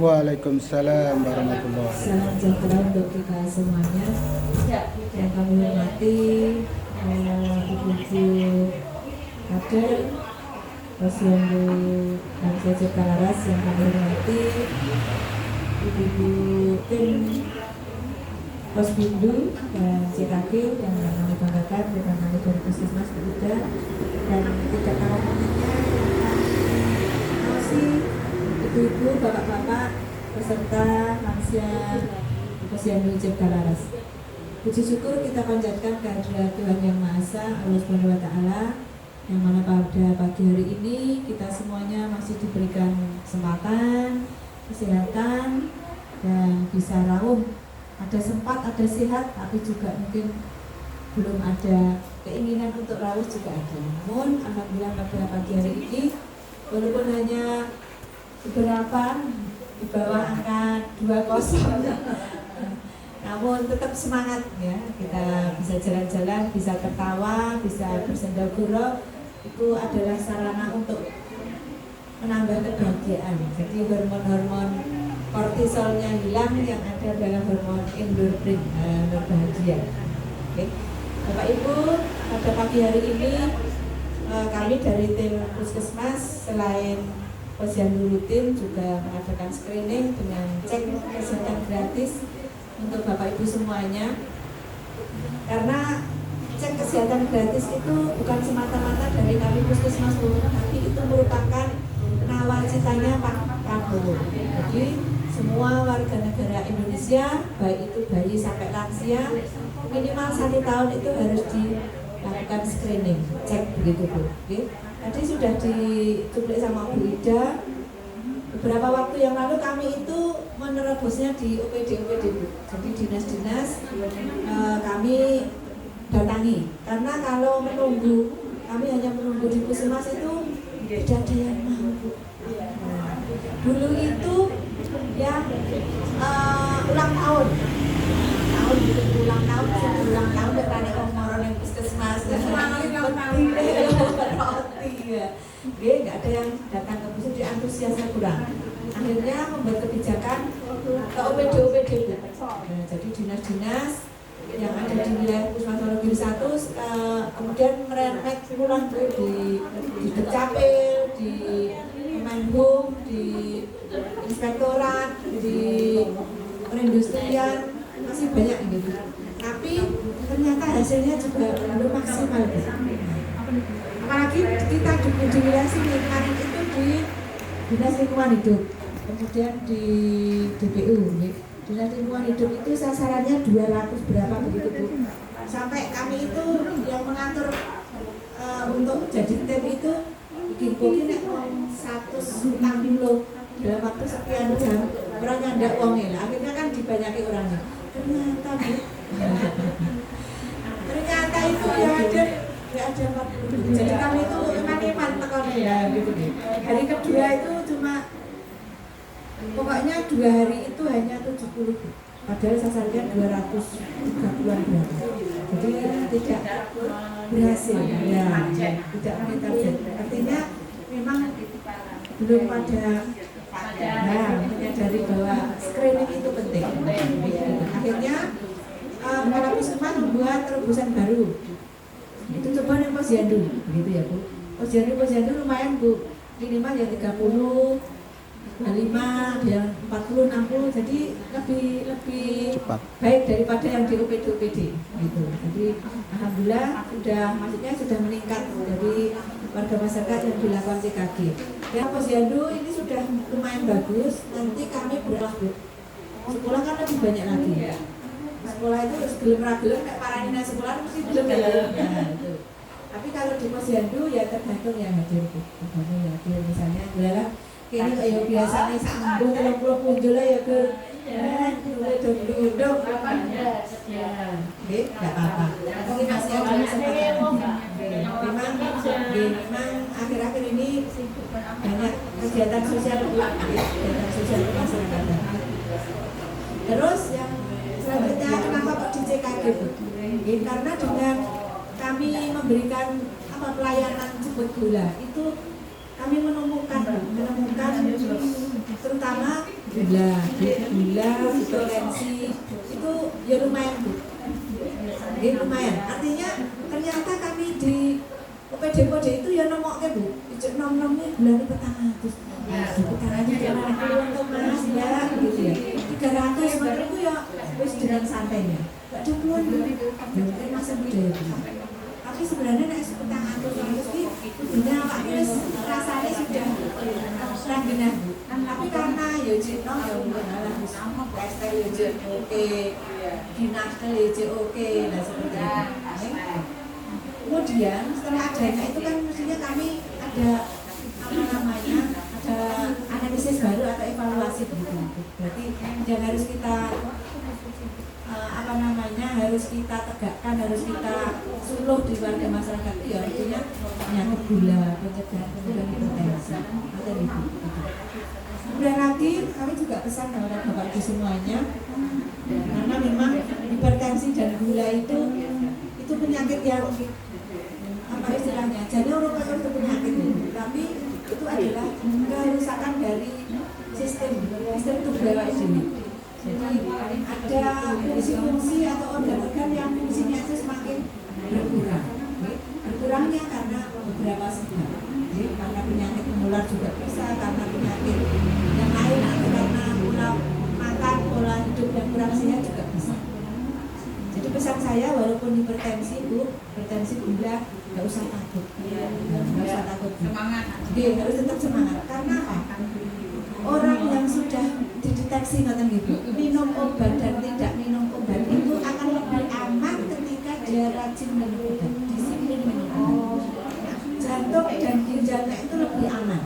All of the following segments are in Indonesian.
Waalaikumsalam warahmatullahi wabarakatuh. Salam sejahtera untuk kita semuanya. Yang kami hormati ibu-ibu kader, Posyandu Bangsa Ciptalaras yang kami hormati, ibu-ibu tim Posbindu dan CKG yang kami banggakan, bukan kami dari Puskesmas Beruda, dan tidak kalah pentingnya masih ibu-ibu, bapak-bapak, peserta lansia Posyandu Ciptalaras. Puji syukur kita panjatkan kehadirat Tuhan Yang Maha Esa, Allah Subhanahu wa Ta'ala, yang mana pada pagi hari ini kita semuanya masih diberikan kesempatan, kesehatan, dan bisa rawuh. Ada sempat, ada sehat, tapi juga mungkin belum ada keinginan untuk rawuh juga ada. Namun alhamdulillah pada pagi hari ini, walaupun hanya beberapa di bawah angka 20, namun tetap semangat ya. Kita bisa jalan-jalan, bisa tertawa, bisa bersenda gurau. Itu adalah sarana untuk menambah kebahagiaan. Jadi hormon-hormon kortisolnya hilang, yang ada adalah hormon endorfin, berbahagia. Oke. Bapak Ibu, pada pagi hari ini kami dari tim Puskesmas selain posyandu rutin juga mengadakan screening dengan cek kesehatan gratis untuk Bapak Ibu semuanya. Karena cek kesehatan gratis itu bukan semata-mata dari kami Puskesmas, tapi itu merupakan nawacitanya Pak Prabowo. Jadi semua warga negara Indonesia, baik itu bayi sampai lansia, minimal 1 tahun itu harus dilakukan screening, cek begitu Bu. Oke. Tadi sudah dicuplik sama Bu Ida. Beberapa waktu yang lalu kami itu menerobosnya di OPD-OPD Bu. Jadi dinas-dinas kami datangi. Karena kalau menunggu, kami hanya menunggu di Puskesmas itu tidak ada yang mau Bu. Nah, dulu itu ya ulang tahun ulang tahun bertanya orang yang Puskesmas roti ya, nggak ada yang datang ke Puskesmas, jadi antusiasnya kurang. Akhirnya membuat kebijakan ke OPD. Nah, jadi dinas-dinas yang ada di wilayah Puskesmas Wonogiri 1 kemudian merembet pulang di Dukcapil, di Kemenhub, di Inspektorat, di Perindustrian, masih banyak gitu. Tapi ternyata hasilnya juga belum maksimal. Apalagi kita di wilayah sini kemarin itu di Dinas Lingkungan Hidup, kemudian di DPU, Dinas Lingkungan Hidup itu sasarannya 200 berapa begitu Bu. Sampai kami itu yang mengatur untuk jadi tim itu bikin nek 160 dalam waktu sekian jam, orang nyandak uangnya lah. Akhirnya kan dibanyaki orangnya. Ternyata Bu, ternyata itu ya ada 40. Jadi kami itu iman tekonnya ya gitu deh. Hari kedua itu cuma pokoknya 2 hari itu hanya 70 Bu. Padahal sasarannya 230-an berapa. Jadi tidak berhasil ya, tidak memenuhi target. Artinya memang belum pada menyadari bahwa screening itu penting. Akhirnya Kepala Puskesmas membuat terobosan baru. Itu coba yang posyandu, begitu ya Bu. Posyandu lumayan Bu, minimal ya 30, 25, yang 40, 60, jadi lebih cepat, baik daripada yang di OPD gitu. Jadi alhamdulillah sudah meningkat dari warga masyarakat yang dilakukan CKG. Ya posyandu ini sudah lumayan bagus. Nanti kami bergerak Bu. Sekolah kan lebih banyak lagi. Sekolah itu sebelum ragilem kayak paranina sekolah mesti belum ya. Nah, itu. Tapi kalau di posyandu ya tergantung yang hadir Bu. Tergantung yang hadir, misalnya adalah kini kayak biasanya sembuh 30 punjul ya ke mulai duduk ya, nggak apa-apa. Tapi masih ada kesempatan. Memang akhir-akhir ini banyak kegiatan sosial kemasyarakatan. Terus yang selanjutnya kenapa kok di CKG Bu? Karena dengan kami memberikan pelayanan jemput bola itu kami menemukan terutama gula, hipertensi itu ya lumayan Bu. Ya, lumayan. Artinya ternyata kami di UPD itu ya nomoknya Bu. Ijek nom-nomnya bulan pertama terus. Caranya jangan untuk Mas ya gitu ya. 300 meter itu ya wis dengan santainya. Enggak ada keluar dari masa muda ya. Tapi sebenarnya nek petang terus iki dunia Pak wis rasanya sudah ranggenan. Tapi karena ya jenong ya udah lifestyle ya oke, dinastel ya oke, nah seperti itu. Kemudian setelah adanya itu kan mestinya kami ada apa namanya, ada analisis baru atau evaluasi begitu. Berarti yang harus kita apa namanya, harus kita tegakkan, harus kita suluh di warga masyarakat itu ya artinya penyakit gula, pencegahan dan hipertensi atau itu. Kemudian lagi kami juga pesan kepada Bapak Ibu semuanya, karena memang hipertensi dan gula itu penyakit yang apa istilahnya, jadi merupakan suatu penyakit, tapi itu adalah kerusakan dari sistem tubuh ini. Jadi ada fungsi-fungsi atau organ-organ yang fungsinya itu semakin berkurang. Berkurangnya karena beberapa sebab. Karena penyakit menular juga bisa, karena penyakit yang lain atau karena pola makan, pola hidup yang kurang sehat juga bisa. Jadi pesan saya, walaupun hipertensi Bu, hipertensi gula, nggak usah takut. Nggak usah takut. Semangat. Jadi harus tetap semangat. Karena apa? Orang yang sudah dideteksi nggak gitu, minum obat dan tidak minum obat itu akan lebih aman ketika dia rajin minum obat, disiplin minum obat. Jantung dan ginjalnya itu lebih aman.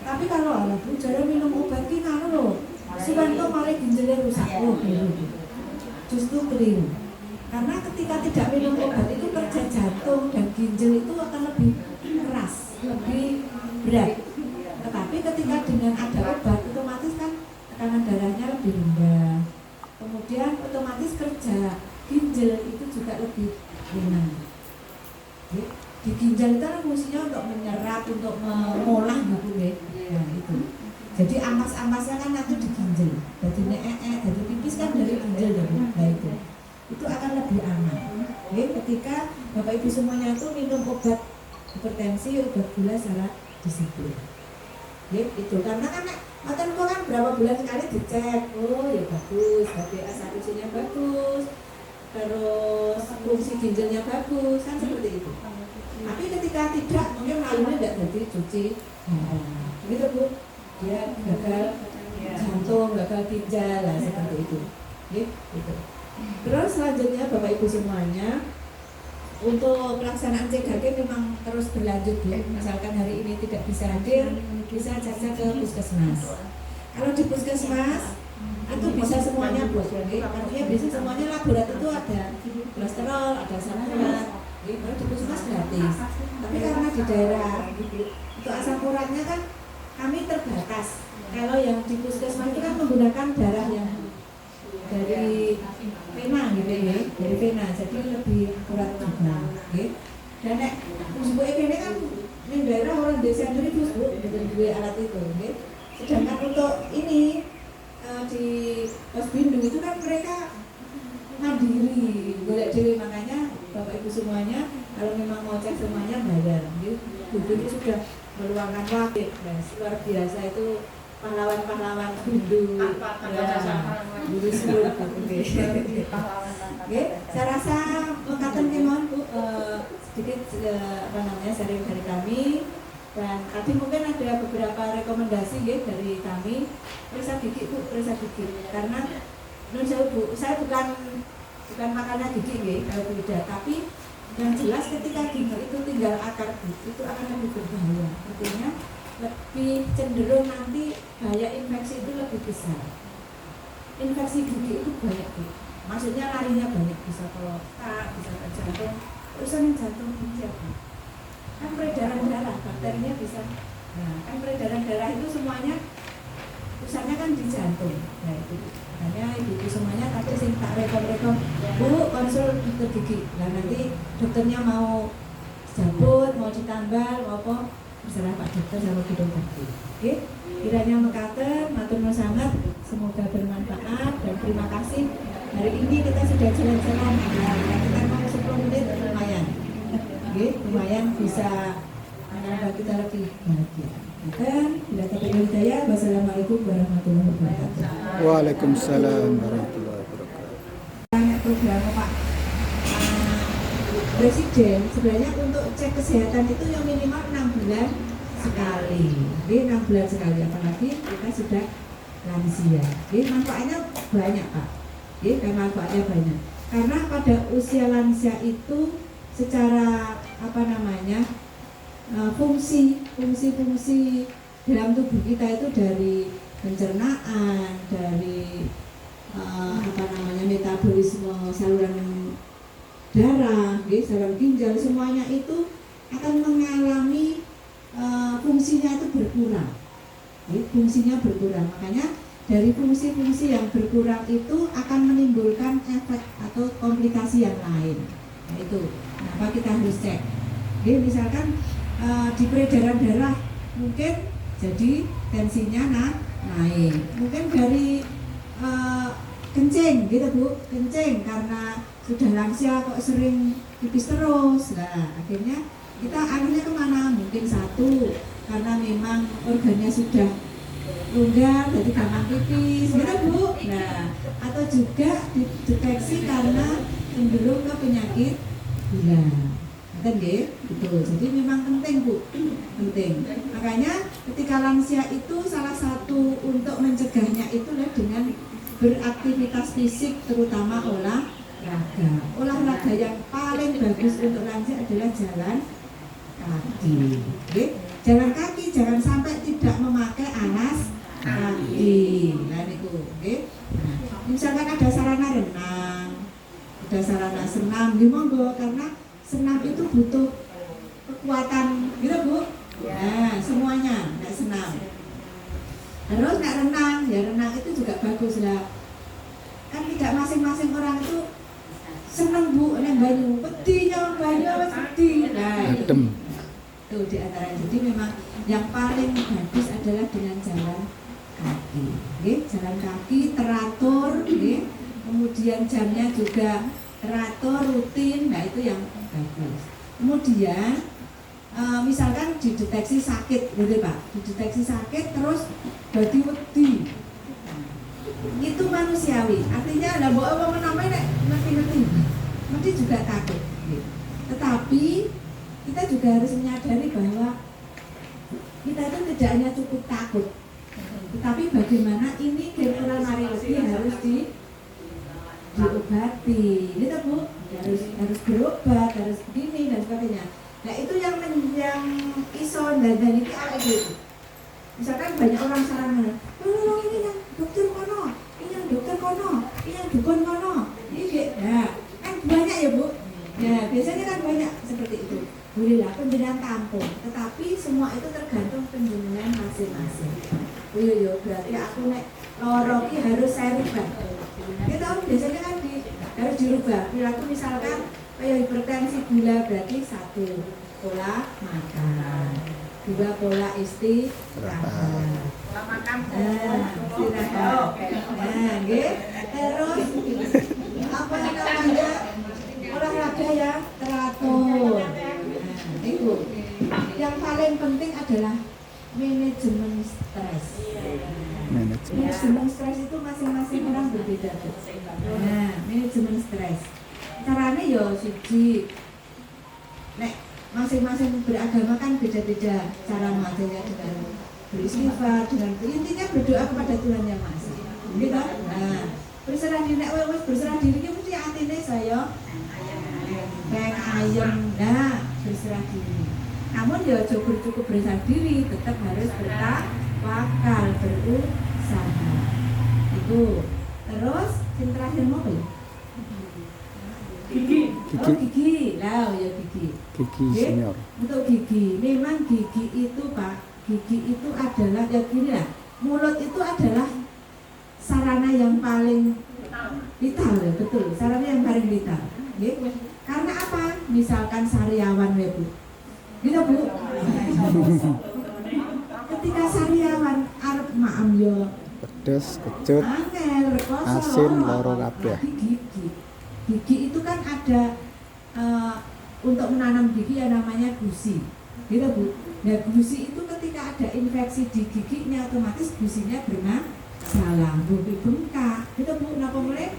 Tapi kalau anak Bu cara minum obat ki ngono lho, suwanto malah ginjalnya rusak. Oh, justru keliru. Karena ketika tidak minum obat itu kerja jantung dan ginjal itu akan lebih keras, lebih berat. Tetapi ketika dengan ada obat otomatis kan tekanan darahnya lebih rendah. Kemudian otomatis kerja ginjal itu juga lebih ringan. Di ginjal itu kan fungsinya untuk menyerap, untuk mengolah gitu ya. Nah, itu. Jadi ampas-ampasnya kan nanti di ginjal. Jadi jadi pipis kan dari ginjal ya. Nah, itu. Itu akan lebih aman. Oke, ketika Bapak Ibu semuanya itu minum obat hipertensi, obat gula secara disiplin. Itu karena kan matenku kan berapa bulan sekali dicek, oh ya bagus, HbA1c-nya bagus, terus fungsi ginjalnya bagus, kan seperti itu. Tapi ketika tidak, mungkin malunya tidak jadi cuci, gitu Bu, dia gagal jantung, gagal ginjal, lah seperti itu. Gitu. Terus selanjutnya Bapak Ibu semuanya, untuk pelaksanaan CGG memang terus berlanjut Bu. Misalkan hari ini tidak bisa hadir, bisa saja ke puskesmas. Kalau di puskesmas itu bisa semuanya Bu. Artinya bisa semuanya laborat itu ada kolesterol, ada asam urat. Kalau di puskesmas gratis. Tapi karena di daerah itu asam uratnya kan kami terbatas. Kalau yang di puskesmas itu kan menggunakan darah yang dari pena gitu ya, dari pena, jadi lebih akurat juga. Dan nek Bu ini kan di daerah orang desa sendiri Bu, dengan dua alat itu. Sedangkan untuk ini di pos Bindung itu kan mereka mandiri, boleh dewe, makanya Bapak Ibu semuanya kalau memang mau cek semuanya bayar. Bu itu sudah meluangkan waktu, luar biasa itu. Pahlawan-pahlawan Bindung, Bulu Suruh, oke. Saya rasa mengatakan kemauan Bu, sedikit apa namanya sharing dari kami, dan tadi mungkin ada beberapa rekomendasi ya dari kami. Periksa gigi Bu, periksa gigi, karena menurut saya Bu, saya bukan makannya gigi ya, kalau tidak, tapi yang jelas ketika gigi itu tinggal akar gigi itu akan lebih berbahaya, artinya lebih cenderung nanti bahaya infeksi itu lebih besar. Infeksi gigi itu banyak Bu, maksudnya larinya banyak, bisa kolontak, bisa ke jantung, urusan jantung gigi apa? Kan peredaran darah, bakterinya bisa. Nah, kan peredaran darah itu semuanya pusatnya kan di jantung. Nah, itu makanya ibu semuanya tadi sing tak rekom Bu konsul dokter gigi. Nah, nanti dokternya mau cabut, mau ditambal, mau apa? Masalah Pak Dokter sama Bu Dokter. Oke, kiranya mekaten, matur nuwun sangat, semoga bermanfaat dan terima kasih. Hari ini kita sudah jalan-jalan, kita mau 10 menit lumayan. Oke, lumayan bisa menambah kita lebih bahagia. Dan bila terima hidayah, wassalamualaikum warahmatullahi wabarakatuh. Waalaikumsalam warahmatullahi wabarakatuh. Tanya program Pak Presiden, sebenarnya untuk cek kesehatan itu yang minimal 6 bulan sekali. Jadi 6 bulan sekali, apalagi kita sudah lansia. Jadi manfaatnya banyak Pak. Jadi manfaatnya banyak. Karena pada usia lansia itu secara fungsi dalam tubuh kita itu dari pencernaan, dari metabolisme saluran darah, saluran ginjal, semuanya itu akan mengalami fungsinya itu berkurang. Fungsinya berkurang. Makanya dari fungsi-fungsi yang berkurang itu akan menimbulkan efek atau komplikasi yang lain. Nah, itu kenapa kita harus cek. Misalkan di peredaran darah mungkin jadi tensinya naik. Mungkin dari kencing gitu Bu, kencing karena sudah lansia kok sering pipis terus. Nah, akhirnya kita arahnya kemana? Mungkin satu karena memang organnya sudah longgar, jadi gampang pipis, gitu Bu. Nah, atau juga dideteksi karena cenderung ke penyakit gula. Kan gitu. Jadi memang penting Bu, penting. Makanya ketika lansia itu salah satu untuk mencegahnya itulah dengan beraktivitas fisik, terutama olahraga. Olahraga yang paling bagus untuk lansia adalah jalan kaki. Jalan kaki jangan sampai tidak memakai alas kaki. Nah itu, nah, misalkan ada sarana renang, ada sarana senam, monggo, karena senam itu butuh kekuatan, gitu Bu. Nah, semuanya, nggak senam. Terus nggak renang, ya renang itu juga bagus lah. Kan tidak masing-masing orang itu seneng Bu, neng banyu, petinya banyu, peti. Nah, itu di antara. Jadi memang yang paling bagus adalah dengan jalan kaki. Jalan kaki teratur, kemudian jamnya juga teratur, rutin. Nah itu yang bagus. Kemudian misalkan dideteksi sakit, gitu Pak, dideteksi sakit terus jadi wedi, itu manusiawi. Artinya lah mbok apa menamai nek ngerti-ngerti, mesti juga takut. Tetapi kita juga harus menyadari bahwa kita itu tidak hanya cukup takut, tetapi bagaimana ini general lebih harus diobati, gitu Bu, harus berobat, harus begini dan sebagainya. Nah itu yang iso dan itu apa itu? Misalkan banyak orang sarankan, ini yang dokter kono, ini yang dokter kono, ini yang dukun kono, ini nah kan banyak ya Bu. Nah biasanya kan banyak seperti itu. Bolehlah penjenengan tampung, tetapi semua itu tergantung penjenengan masing-masing. Yo berarti aku nek loro ki harus saya rubah. Kita biasanya kan harus dirubah. Perilaku misalkan kayak hipertensi gula, berarti 1 pola makan, 2 pola istirahat. Pola makan, istirahat. Nah, terus apa namanya olahraga yang teratur. Itu yang paling penting adalah manajemen stres. Manajemen stres itu masing-masing orang berbeda. Nah, manajemen stres caranya ya siji, nek masing-masing beragama kan beda-beda cara mengajarnya, dengan beristighfar, dengan intinya berdoa kepada Tuhan Yang Maha Esa. Gitu. Nah, berserah diri, nek wis berserah diri ki mesti atine saya kayak ayam. Nah, berserah diri. Namun ya cukup berserah diri, tetap harus bertawakal, berusaha. Itu. Terus yang terakhir mau apa ya? Gigi. Oh gigi, lah ya gigi. Gigi senior. Untuk gigi, memang gigi itu Pak, gigi itu adalah ya gini lah. Mulut itu adalah sarana yang paling vital ya, betul. Sarana yang paling vital. Karena apa? Misalkan sariawan ya Bu, Gitu Bu. Ketika sariawan arep maem yo Pedes, kecut, angel, rekoso, asin, loro kabeh. apalagi gigi. Gigi itu kan ada untuk menanam gigi yang namanya gusi. Gitu Bu. Nah gusi itu ketika ada infeksi di giginya otomatis gusinya bermasalah, bumi bengkak. Gitu Bu. Napa mulai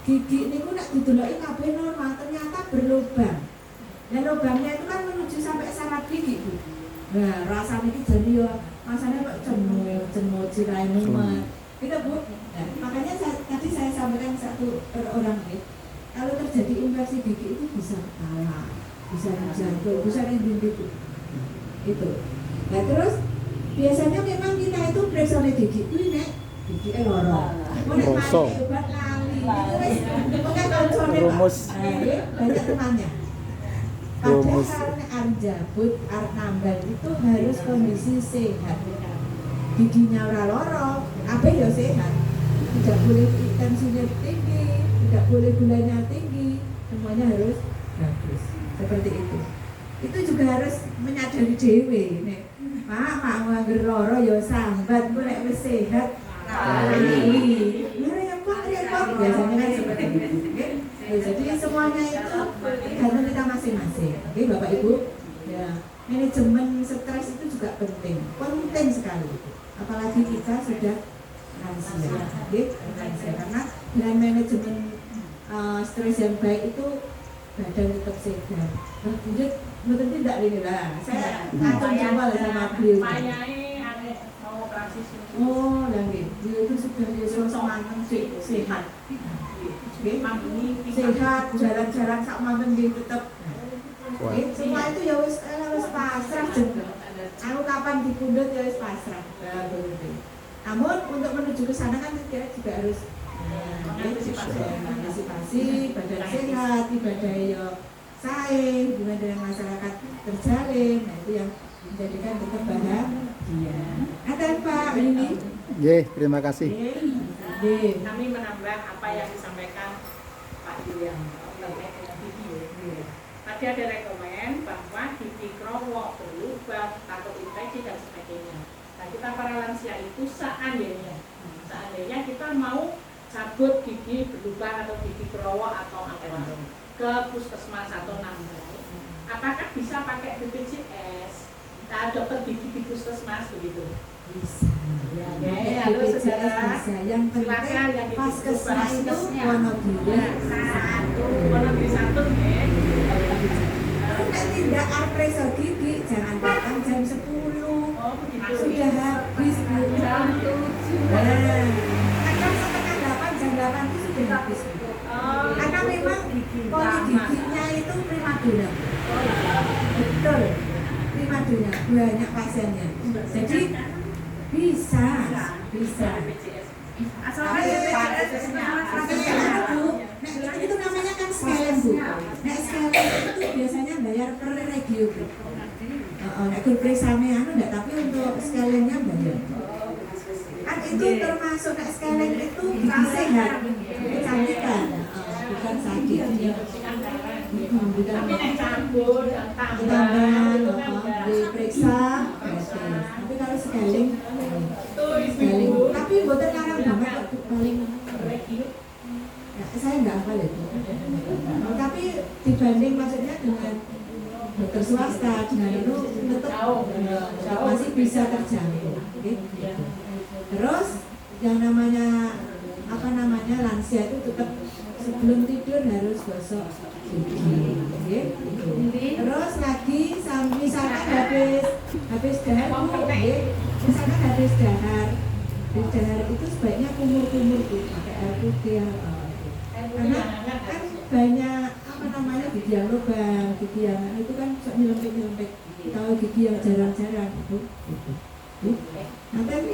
gigi niku nek dideloki kabeh normal ternyata berlubang. Dan lubangnya itu kan menuju sampai saraf gigi Bu. Nah rasanya itu jadi ya rasanya kok cemut, cirai mumet. Gitu Bu. Nah, makanya tadi saya sampaikan satu orang ini, kalau terjadi infeksi gigi itu bisa kepala, bisa jantung, bisa dinding Bu. Itu. Nah terus biasanya memang kita itu periksa gigi itu nek gigi loro. Mau nek mati obat lali. Itu wis pokoke koncone Rumus. banyak temannya. Rumus. Padahal nek arep jabut, arep nambal itu harus kondisi sehat. Giginya ora loro, apa ya sehat. Tidak boleh tensinya tinggi, tidak boleh gulanya tinggi, semuanya harus bagus. Seperti itu. Itu juga harus menyadari dewe nek Mak nganggur loro ya sambat, ku nek wis sehat lali. Repot biasanya kan seperti itu. Jadi semuanya itu tergantung kita masing-masing. Oke Bapak Ibu, ya manajemen stres itu juga penting sekali. Apalagi kita sudah lansia, lansia. Karena dengan manajemen stres yang baik itu badan tetap sehat. Lanjut, betul tidak ini lah. Saya akan coba sama beliau. Oh, lagi. Beliau itu sudah semangat sehat. Sehat, jalan-jalan sak manten nggih tetep. Semua itu ya wis pasrah juga. Aku kapan dipundhut ya wis pasrah. Namun untuk menuju ke sana kan kita juga harus antisipasi, badan sehat, ibadah ya sae, gimana dengan masyarakat terjalin. Nah itu yang menjadikan tetap bahagia. Ada Pak ini? Nggih, terima kasih. Kami menambah apa yang disampaikan Pak Julian terkait dengan gigi. Tadi ada rekomen bahwa gigi krowok, berlubang, takut infeksi dan sebagainya. Nah kita para lansia itu seandainya kita mau cabut gigi berlubang atau gigi krowok atau apa ke puskesmas atau nambah, apakah bisa pakai BPJS? Nah, dokter gigi di puskesmas begitu? Bisa. Ya, halo saudara. Yang Silakan yang pas kesmas itu Wonogiri Wonogiri 1 ya. Nek tidak arpreso gigi jangan datang jam 10. Oh, begitu. Sudah habis Bu. Jam 7. Kadang setengah 8 jam 8 itu sudah habis Bu. Karena memang poli giginya itu primadona. Betul. Primadona banyak pasiennya. Jadi bisa. Asalnya BPJS-nya itu namanya kan sekalian Bu. Nek sekalian itu biasanya bayar per regio Bu. Nek kurpresane enggak, tapi untuk sekaliannya bayar. Kan itu termasuk nek sekalian itu gigi sehat, kecantikan, bukan sakit. Tapi nek cabut dan Tambahan, diperiksa, tapi kalau sekalian tapi buatan larang banget kok Bu, paling ya, saya nggak hafal itu. Tapi dibanding maksudnya dengan dokter swasta dengan itu tetap masih bisa terjangkau. Terus yang namanya lansia itu tetap sebelum tidur harus gosok gigi. Terus lagi misalkan habis dahar Bu, misalkan habis dahar itu sebaiknya kumur-kumur Bu, pakai air putih. Karena kan banyak gigi yang lubang, gigi yang itu kan nyelempit, tahu gigi yang jarang-jarang itu. Nanti